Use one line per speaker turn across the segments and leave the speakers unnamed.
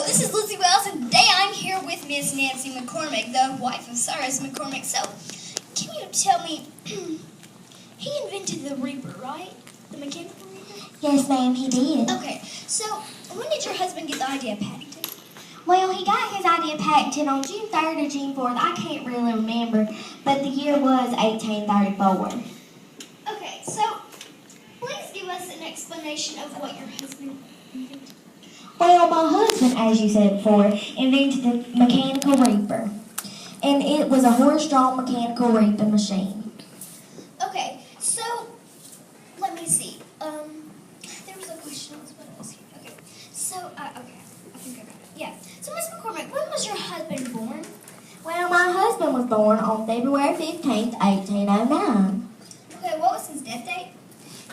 this is Lucy Wells, and today I'm here with Miss Nancy McCormick, the wife of Cyrus McCormick. So, can you tell me, he invented the Reaper, right? The mechanical Reaper?
Yes, ma'am, he did.
Okay, so when did your husband get the idea of Paddington?
Well, he got his idea patented on June 3rd or June 4th. I can't really remember, but the year was 1834.
Okay, so please give us an explanation of what your husband invented.
Well, my husband, as you said before, invented the mechanical reaper. And it was a horse-drawn mechanical reaping machine.
Okay, so let me see. There was a question else, what else? Okay, so, okay, I think I got it. Yeah. So, Miss McCormick, when was your husband born?
Well, my husband was born on February 15th, 1809.
Okay, what was his death date?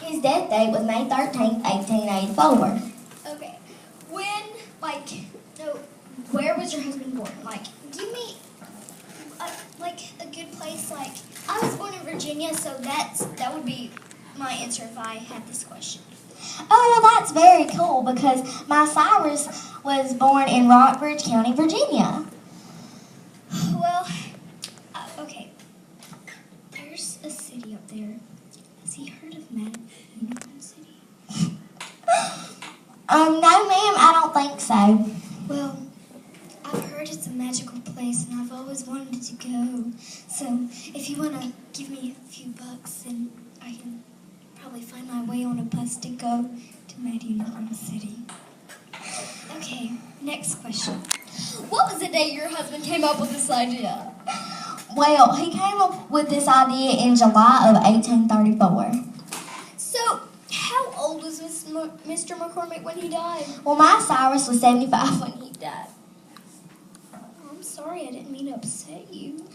His death date was May 13th, 1884.
Okay. When, where was your husband born? Give me, a good place. I was born in Virginia, so that would be my answer if I had this question.
Oh, well, that's very cool because my Cyrus was born in Rockbridge County, Virginia.
Well, okay. There's a city up there. Has he heard of Madison City?
No, ma'am, I don't think so.
Well, I've heard it's a magical place, and I've always wanted to go. So, if you want to give me a few bucks, then I can probably find my way on a bus to go to Madison City. Okay, next question. What was the day your husband came up with this idea?
Well, he came up with this idea in July of 1834.
So, how old was Mr. McCormick when he died?
Well, my Cyrus was 75 when he died.
I'm sorry, I didn't mean to upset you.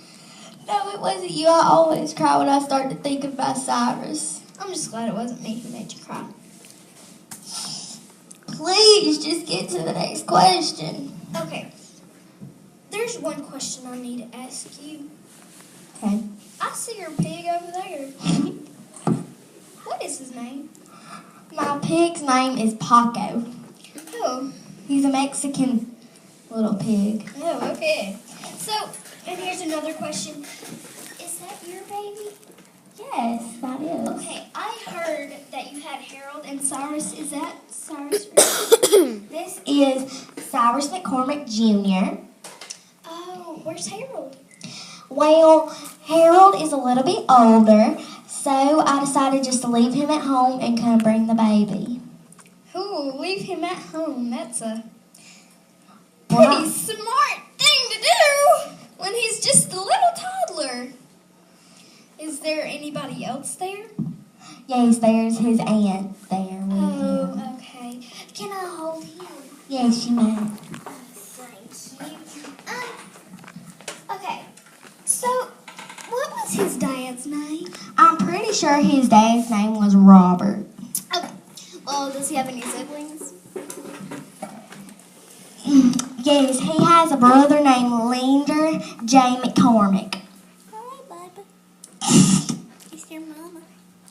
No, it wasn't you. I always cry when I start to think of my Cyrus.
I'm just glad it wasn't me who made you cry.
Please, just get to the next question.
Okay. There's one question I need to ask you.
Okay.
I see your pig over there. What is his name?
My pig's name is Paco.
Oh.
He's a Mexican little pig.
Oh, okay. So, and here's another question. Is that your baby?
Yes, that is.
Okay, I heard that you had Harold and Cyrus. Is that Cyrus?
This is Cyrus McCormick Jr.
Oh, where's Harold?
Well, Harold is a little bit older, so I decided just to leave him at home and come bring the baby.
Ooh, leave him at home. That's a pretty smart thing to do when he's just a little toddler. Is there anybody else there?
Yes, there's his aunt there with him.
Oh, okay. Can I hold him?
Yes, you may.
Thank you. Okay. So, what was his dad's name?
I'm pretty sure his dad's name was Robert.
Okay. Well, does he have any siblings?
Yes, he has a brother named Leander J. McCormick.
Hi, Bubba. It's your mama.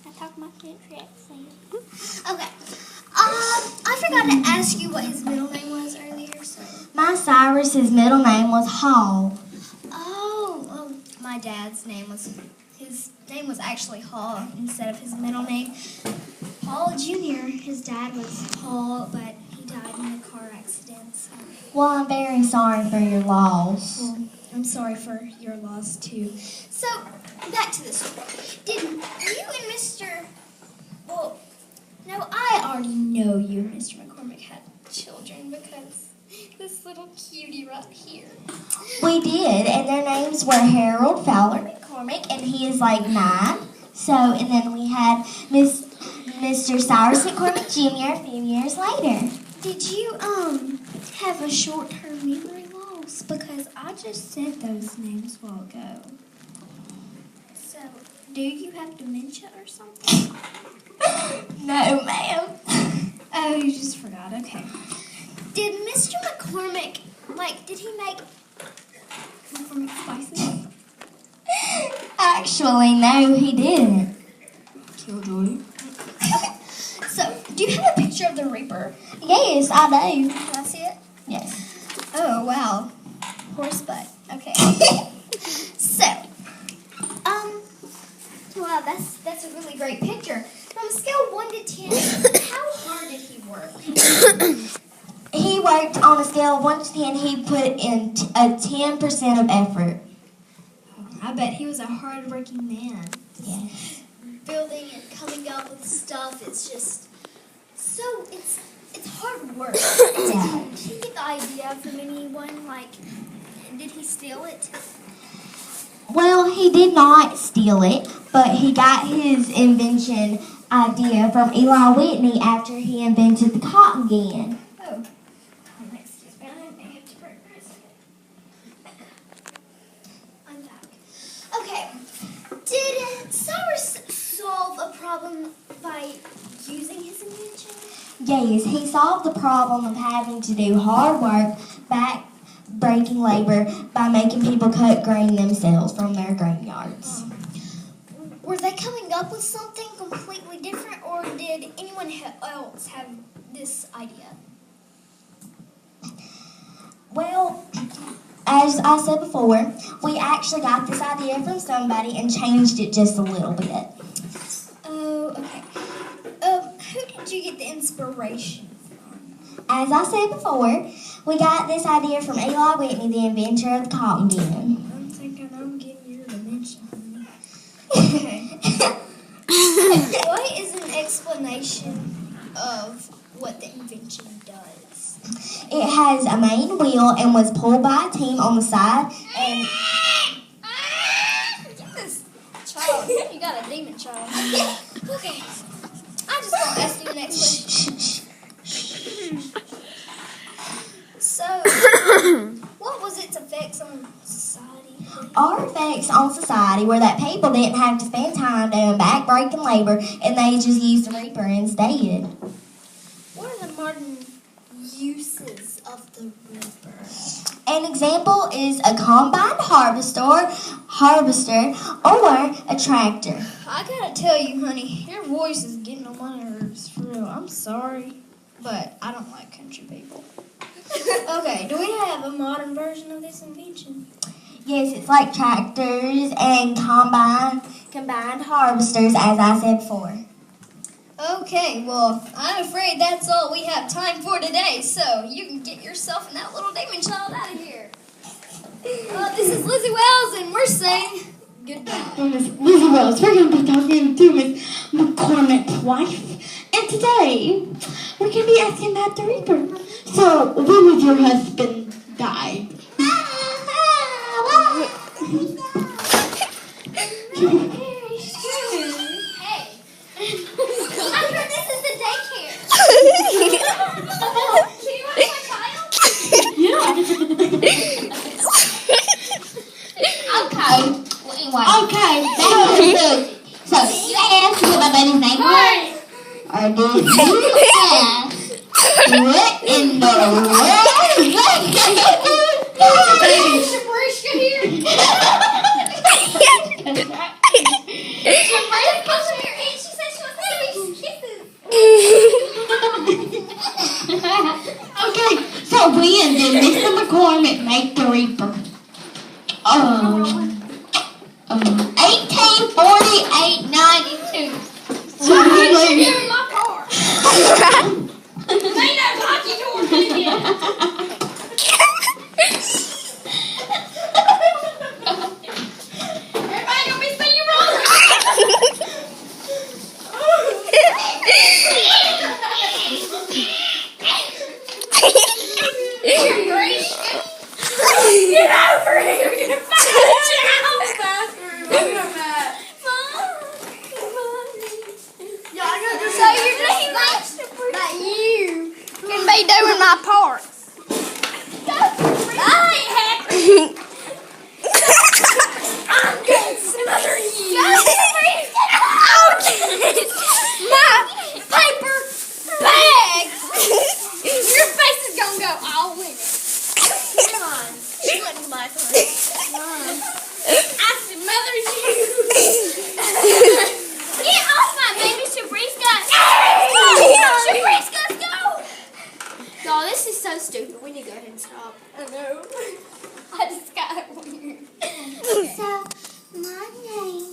I talk my country accent. Okay. I forgot to ask you what his middle name was earlier, so.
My Cyrus's middle name was Hall.
Oh, well, my dad's his name was actually Hall instead of his middle name. Paul Jr., his dad was Paul, but he died in a car accident, so.
Well, I'm very sorry for your loss.
Well, I'm sorry for your loss, too. So, back to the story. Did you and Mr. Well, no, I already know you and Mr. McCormick had children because this little cutie right here.
We did, and their names were Harold Fowler McCormick, and he is like 9. So, and then we had Mr. Cyrus McCormick Jr. a few years later.
Did you, have a short-term memory loss? Because I just said those names a while ago. So, do you have dementia or something?
No, ma'am.
Oh, you just forgot. Okay. Did Mr. McCormick, did he make McCormick spices?
Actually, no, he didn't.
Killjoy. So, do you have a picture of the Reaper?
Yes, I do.
Can I see it?
Yes. worked on a scale of 1 to 10. He put in a 10% of effort.
I bet he was a hard-working man.
Yes.
Building and coming up with stuff, it's just so it's hard work. Did he get the idea from anyone? Like, did he steal it?
Well, he did not steal it, but he got his invention idea from Eli Whitney after he invented the cotton gin.
Oh, excuse me, I may have to break my second. I'm back. Okay, did Cyrus solve a problem by using his invention?
Yes, he solved the problem of having to do hard work, back-breaking labor, by making people cut grain themselves from their grain yards.
Were they coming up with something completely different, or did anyone else have this idea?
Well, as I said before, we actually got this idea from somebody and changed it just a little bit.
Oh, okay. Who did you get the inspiration from?
As I said before, we got this idea from Eli Whitney, the inventor of the cotton gin.
I'm thinking I'm getting your dementia, honey. Okay. What is an explanation of what the invention does?
It has a main wheel and was pulled by a team on the side. And
Get this child. You got a demon child. Okay. I'm just going to ask you the next question. So, what was its effects on society?
our effects on society were that people didn't have to spend time doing back-breaking labor, and they just used the reaper instead.
What are the modern uses of the reaper?
An example is a combine harvester, or a tractor.
I gotta tell you, honey, your voice is getting on my nerves, for real. I'm sorry, but I don't like country people. Okay, do we have a modern version of this invention?
Yes, it's like tractors and combined harvesters, as I said before.
Okay, well, I'm afraid that's all we have time for today, so you can get yourself and that little demon child out of here. This is Lizzie Wells, and we're saying goodbye.
Miss Lizzie Wells, we're going to be talking to Miss McCormick's wife. And today, we're going to be asking about the Reaper. So, when was your husband died?
Hey, I heard this is the daycare. Can you watch my child?
Okay. Okay. So you asked what my baby's name was? Or did you ask what in the world?
Shabrishka here. Shabrishka, come here. And she said she wants to give me kisses.
Okay, so when did Mr. McCormick make the Reaper? 1848, 92. So
Why did you give me my car? Ain't no hockey door yet. Everybody gonna be saying you wrong. You're great. Get over here. You're gonna find the child's bathroom. So you're saying that you can be doing my parts? I ain't happy. I'm gonna smother you. My paper bag. Your face is gonna go all in it. Come on. She wouldn't like it. Come on. I smother you. Get off my baby, Shabrishka. Shabrishka, let's go. No, this is so stupid. We need to go ahead and stop. I know. I just got weird.
So, my name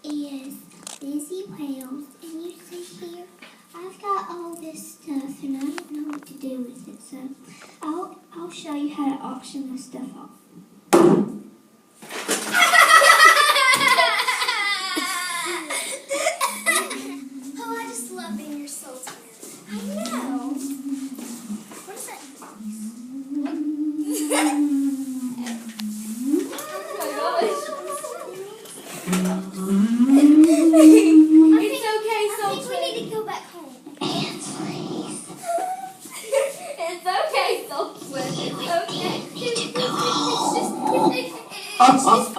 is Lizzie Wells, and you see here
I've got all this stuff and I don't know what to do with it, so I'll show you how to auction my stuff off. Oh, I just love being your soul twin. I know. What is that box? It's okay, soul twin. I think we need to go back home.
It's
It's okay, soul twin. It's okay.
need to go home.
It's just